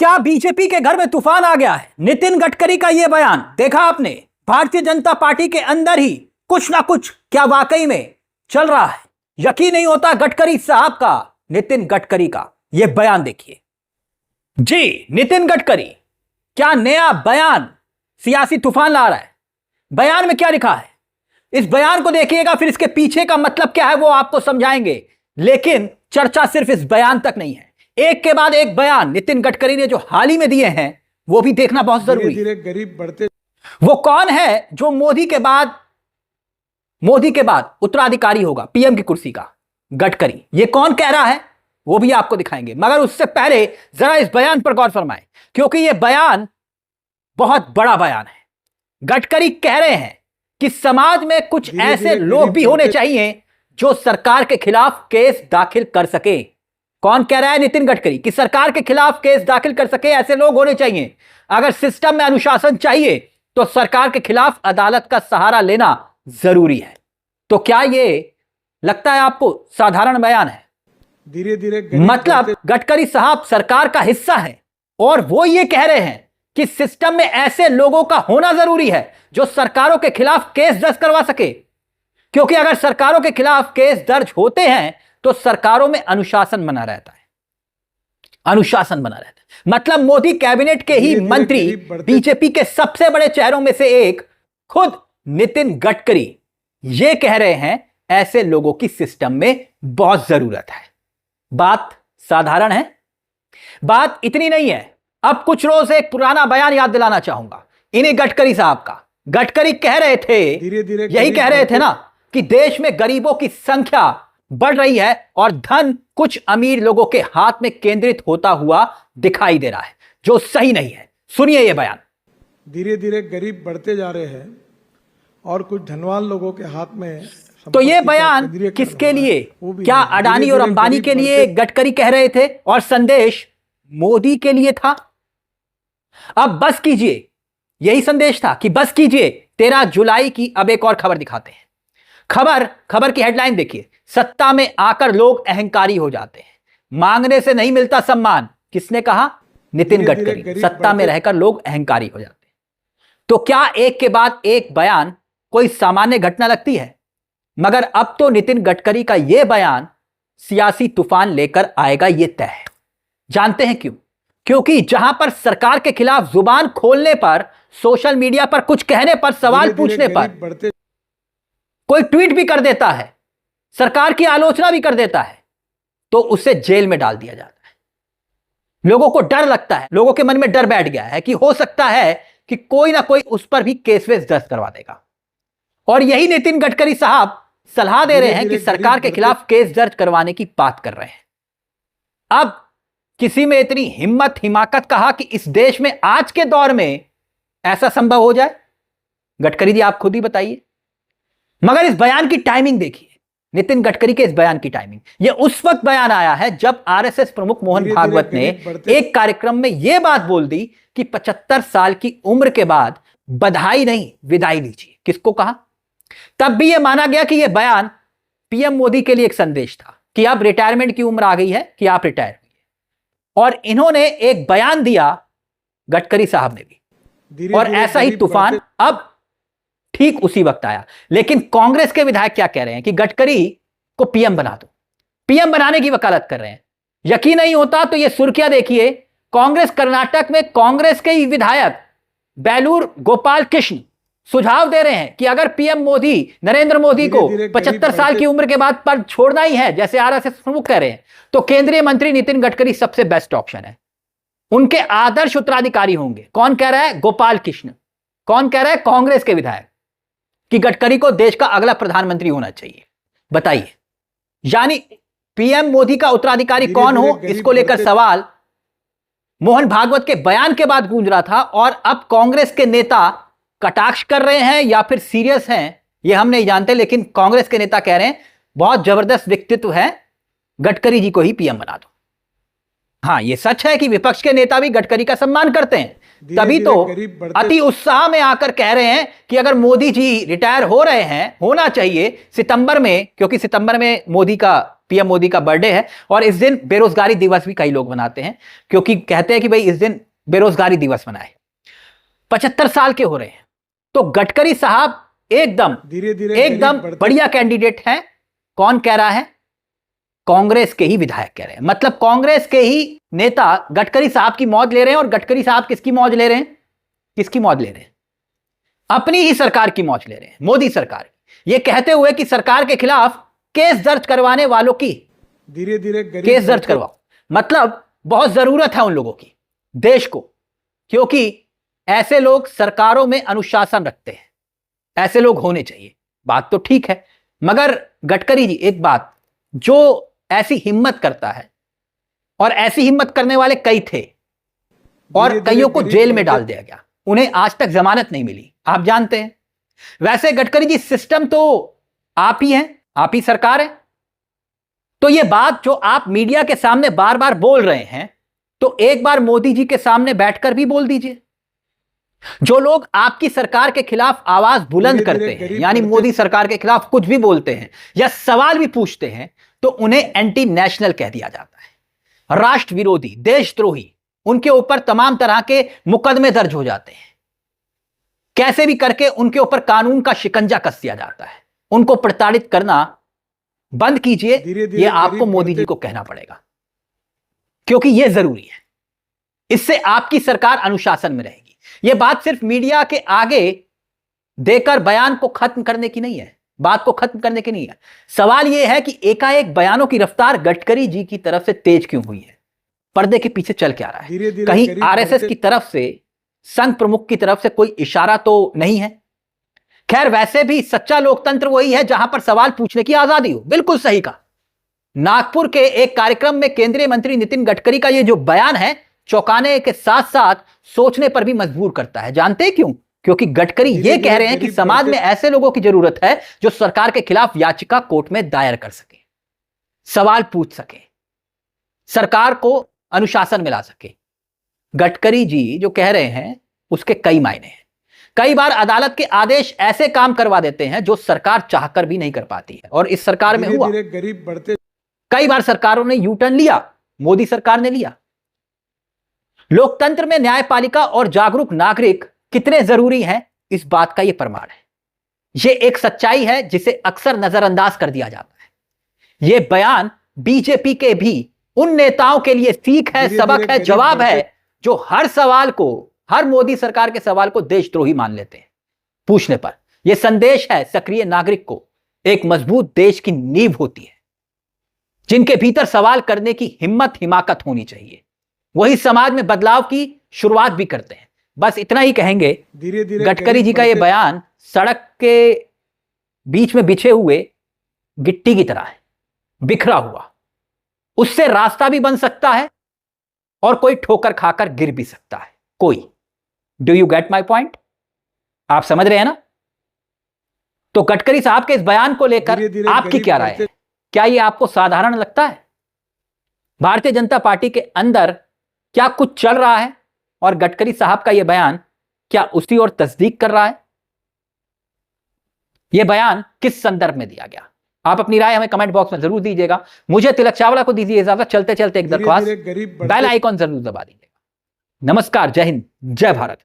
क्या बीजेपी के घर में तूफान आ गया है? नितिन गडकरी का यह बयान देखा आपने? भारतीय जनता पार्टी के अंदर ही कुछ ना कुछ क्या वाकई में चल रहा है। यकीन नहीं होता गडकरी साहब का, नितिन गडकरी का यह बयान देखिए जी। नितिन गडकरी क्या नया बयान सियासी तूफान ला रहा है? बयान में क्या लिखा है इस बयान को देखिएगा, फिर इसके पीछे का मतलब क्या है वो आपको समझाएंगे। लेकिन चर्चा सिर्फ इस बयान तक नहीं है, एक के बाद एक बयान नितिन गडकरी ने जो हाल ही में दिए हैं वो भी देखना बहुत जरूरी है। गरीब बढ़ते, वो कौन है जो मोदी के बाद उत्तराधिकारी होगा पीएम की कुर्सी का? गडकरी। ये कौन कह रहा है वो भी आपको दिखाएंगे, मगर उससे पहले जरा इस बयान पर गौर फरमाएं, क्योंकि यह बयान बहुत बड़ा बयान है। गडकरी कह रहे हैं कि समाज में कुछ ऐसे लोग भी होने चाहिए जो सरकार के खिलाफ केस दाखिल कर सके। कौन कह रहा है? नितिन गडकरी, कि सरकार के खिलाफ केस दाखिल कर सके ऐसे लोग होने चाहिए। अगर सिस्टम में अनुशासन चाहिए तो सरकार के खिलाफ अदालत का सहारा लेना जरूरी है। तो क्या यह लगता है आपको साधारण बयान है? धीरे धीरे मतलब गडकरी साहब सरकार का हिस्सा है और वो ये कह रहे हैं कि सिस्टम में ऐसे लोगों का होना जरूरी है जो सरकारों के खिलाफ केस दर्ज करवा सके, क्योंकि अगर सरकारों के खिलाफ केस दर्ज होते हैं तो सरकारों में अनुशासन बना रहता है। अनुशासन बना रहता है मतलब मोदी कैबिनेट के ही मंत्री, बीजेपी के सबसे बड़े चेहरों में से एक खुद नितिन गडकरी ये कह रहे हैं ऐसे लोगों की सिस्टम में बहुत जरूरत है। बात साधारण है, बात इतनी नहीं है। अब कुछ रोज एक पुराना बयान याद दिलाना चाहूंगा इन्हीं गडकरी साहब का। गडकरी कह रहे थे, यही कह रहे थे ना, कि देश में गरीबों की संख्या बढ़ रही है और धन कुछ अमीर लोगों के हाथ में केंद्रित होता हुआ दिखाई दे रहा है, जो सही नहीं है। सुनिए यह बयान। धीरे धीरे गरीब बढ़ते जा रहे हैं और कुछ धनवान लोगों के हाथ में। तो यह बयान किसके लिए? क्या अडानी और अंबानी के लिए गडकरी कह रहे थे और संदेश मोदी के लिए था? अब बस कीजिए, यही संदेश था कि बस कीजिए 13 जुलाई की। अब एक और खबर दिखाते हैं। खबर की हेडलाइन देखिए, सत्ता में आकर लोग अहंकारी हो जाते हैं, मांगने से नहीं मिलता सम्मान। किसने कहा? नितिन गडकरी। सत्ता में रहकर लोग अहंकारी हो जाते हैं। तो क्या एक के बाद एक बयान कोई सामान्य घटना लगती है? मगर अब तो नितिन गडकरी का यह बयान सियासी तूफान लेकर आएगा, यह तय है। जानते हैं क्यों? क्योंकि जहां पर सरकार के खिलाफ जुबान खोलने पर, सोशल मीडिया पर कुछ कहने पर, सवाल पूछने पर, कोई ट्वीट भी कर देता है, सरकार की आलोचना भी कर देता है, तो उसे जेल में डाल दिया जाता है। लोगों को डर लगता है, लोगों के मन में डर बैठ गया है कि हो सकता है कि कोई ना कोई उस पर भी केस वेस दर्ज करवा देगा। और यही नितिन गडकरी साहब सलाह दे रहे हैं कि सरकार के खिलाफ केस दर्ज करवाने की बात कर रहे हैं। अब किसी में इतनी हिम्मत हिमाकत कहा कि इस देश में आज के दौर में ऐसा संभव हो जाए? गडकरी जी आप खुद ही बताइए। मगर इस बयान की टाइमिंग देखिए, नितिन गडकरी के इस बयान की टाइमिंग, यह उस वक्त बयान आया है जब आरएसएस प्रमुख मोहन भागवत ने एक कार्यक्रम में यह बात बोल दी कि 75 साल की उम्र के बाद बधाई नहीं विदाई लीजिए। किसको कहा? तब भी यह माना गया कि यह बयान पीएम मोदी के लिए एक संदेश था कि अब रिटायरमेंट की उम्र आ गई है, कि आप रिटायर हुए। और इन्होंने एक बयान दिया, गडकरी साहब ने भी, और ऐसा ही तूफान अब ठीक उसी वक्त आया। लेकिन कांग्रेस के विधायक क्या कह रहे हैं कि गडकरी को पीएम बना दो, पीएम बनाने की वकालत कर रहे हैं। यकीन नहीं होता तो यह सुर्खियां देखिए। कांग्रेस कर्नाटक में कांग्रेस के ही विधायक बेलूर गोपाल कृष्ण सुझाव दे रहे हैं कि अगर पीएम मोदी, नरेंद्र मोदी को 75 साल की उम्र के बाद पद छोड़ना ही है, जैसे आरएसएस प्रमुख कह रहे हैं, तो केंद्रीय मंत्री नितिन गडकरी सबसे बेस्ट ऑप्शन है। उनके आदर्श उत्तराधिकारी होंगे। कौन कह रहा है? गोपाल कृष्ण। कौन कह रहा है? कांग्रेस के विधायक, कि गडकरी को देश का अगला प्रधानमंत्री होना चाहिए। बताइए, यानी पीएम मोदी का उत्तराधिकारी कौन हो, इसको लेकर सवाल मोहन भागवत के बयान के बाद गूंज रहा था। और अब कांग्रेस के नेता कटाक्ष कर रहे हैं या फिर सीरियस हैं, यह हम नहीं जानते, लेकिन कांग्रेस के नेता कह रहे हैं बहुत जबरदस्त व्यक्तित्व है, गडकरी जी को ही पीएम बना दो। हां, यह सच है कि विपक्ष के नेता भी गडकरी का सम्मान करते हैं, तभी तो अति उत्साह में आकर कह रहे हैं कि अगर मोदी जी रिटायर हो रहे हैं, होना चाहिए सितंबर में, क्योंकि सितंबर में मोदी का पीएम मोदी का बर्थडे है और इस दिन बेरोजगारी दिवस भी कई लोग मनाते हैं, क्योंकि कहते हैं कि भाई इस दिन बेरोजगारी दिवस मनाए। 75 साल के हो रहे हैं। तो गडकरी साहब एकदम एकदम बढ़िया कैंडिडेट हैं। कौन कह रहा है? कांग्रेस के ही विधायक कह रहे हैं। मतलब कांग्रेस के ही नेता गडकरी साहब की मौज ले रहे हैं। और गडकरी साहब किसकी मौज ले रहे हैं? किसकी मौज ले रहे हैं? अपनी ही सरकार की मौज ले रहे हैं, मोदी सरकार। ये कहते हुए कि सरकार के खिलाफ केस दर्ज करवाने वालों की धीरे धीरे केस दर्ज करवाओ। मतलब बहुत जरूरत है उन लोगों की देश को, क्योंकि ऐसे लोग सरकारों में अनुशासन रखते हैं, ऐसे लोग होने चाहिए। बात तो ठीक है, मगर गडकरी जी एक बात, जो ऐसी हिम्मत करता है, और ऐसी हिम्मत करने वाले कई थे और कईयों को जेल में डाल दिया गया, उन्हें आज तक जमानत नहीं मिली, आप जानते हैं। वैसे गडकरी जी सिस्टम तो आप ही हैं, आप ही सरकार है। तो ये बात जो आप मीडिया के सामने बार बार बोल रहे हैं, तो एक बार मोदी जी के सामने बैठकर भी बोल दीजिए। जो लोग आपकी सरकार के खिलाफ आवाज बुलंद करते हैं, यानी मोदी सरकार के खिलाफ कुछ भी बोलते हैं या सवाल भी पूछते हैं, तो उन्हें एंटी नेशनल कह दिया जाता है, राष्ट्र विरोधी, देशद्रोही। उनके ऊपर तमाम तरह के मुकदमे दर्ज हो जाते हैं, कैसे भी करके उनके ऊपर कानून का शिकंजा कस दिया जाता है। उनको प्रताड़ित करना बंद कीजिए, ये आपको मोदी जी को कहना पड़ेगा, क्योंकि यह जरूरी है। इससे आपकी सरकार अनुशासन में रहेगी। यह बात सिर्फ मीडिया के आगे देकर बयान को खत्म करने की नहीं है, बात को खत्म करने की नहीं है। सवाल यह है कि एकाएक बयानों की रफ्तार गडकरी जी की तरफ से तेज क्यों हुई है? पर्दे के पीछे चल क्या रहा है? कहीं आरएसएस की तरफ से, संघ प्रमुख की तरफ से कोई इशारा तो नहीं है? खैर, वैसे भी सच्चा लोकतंत्र वही है जहां पर सवाल पूछने की आजादी हो। बिल्कुल सही कहा। नागपुर के एक कार्यक्रम में केंद्रीय मंत्री नितिन गडकरी का यह जो बयान है, चौंकाने के साथ साथ सोचने पर भी मजबूर करता है। जानते हैं क्यों? क्योंकि गडकरी ये कह रहे हैं कि समाज में ऐसे लोगों की जरूरत है जो सरकार के खिलाफ याचिका कोर्ट में दायर कर सके, सवाल पूछ सके, सरकार को अनुशासन में ला सके। गडकरी जी जो कह रहे हैं उसके कई मायने हैं। कई बार अदालत के आदेश ऐसे काम करवा देते हैं जो सरकार चाहकर भी नहीं कर पाती है, और इस सरकार में हुआ। गरीब बढ़ते, कई बार सरकारों ने यू टर्न लिया, मोदी सरकार ने लिया। लोकतंत्र में न्यायपालिका और जागरूक नागरिक कितने जरूरी हैं, इस बात का यह प्रमाण है। यह एक सच्चाई है जिसे अक्सर नजरअंदाज कर दिया जाता है। यह बयान बीजेपी के भी उन नेताओं के लिए सीख है, सबक है, जवाब है, जो हर सवाल को, हर मोदी सरकार के सवाल को देशद्रोही मान लेते हैं पूछने पर। यह संदेश है सक्रिय नागरिक को, एक मजबूत देश की नींव होती है, जिनके भीतर सवाल करने की हिम्मत, हिमाकत होनी चाहिए। वही समाज में बदलाव की शुरुआत भी करते हैं। बस इतना ही कहेंगे। गडकरी जी का यह बयान सड़क के बीच में बिछे हुए गिट्टी की तरह है, बिखरा हुआ। उससे रास्ता भी बन सकता है और कोई ठोकर खाकर गिर भी सकता है कोई। Do you get my point? आप समझ रहे हैं ना? तो गडकरी साहब के इस बयान को लेकर आपकी क्या राय है? क्या यह आपको साधारण लगता है? भारतीय जनता पार्टी के अंदर क्या कुछ चल रहा है और गडकरी साहब का यह बयान क्या उसी और तस्दीक कर रहा है? यह बयान किस संदर्भ में दिया गया? आप अपनी राय हमें कमेंट बॉक्स में जरूर दीजिएगा। मुझे तिलक चावला को दीजिए इजाजत। चलते चलते एक दरख्वास्त, बेल आइकॉन जरूर दबा दीजिएगा। नमस्कार, जय हिंद, जय भारत।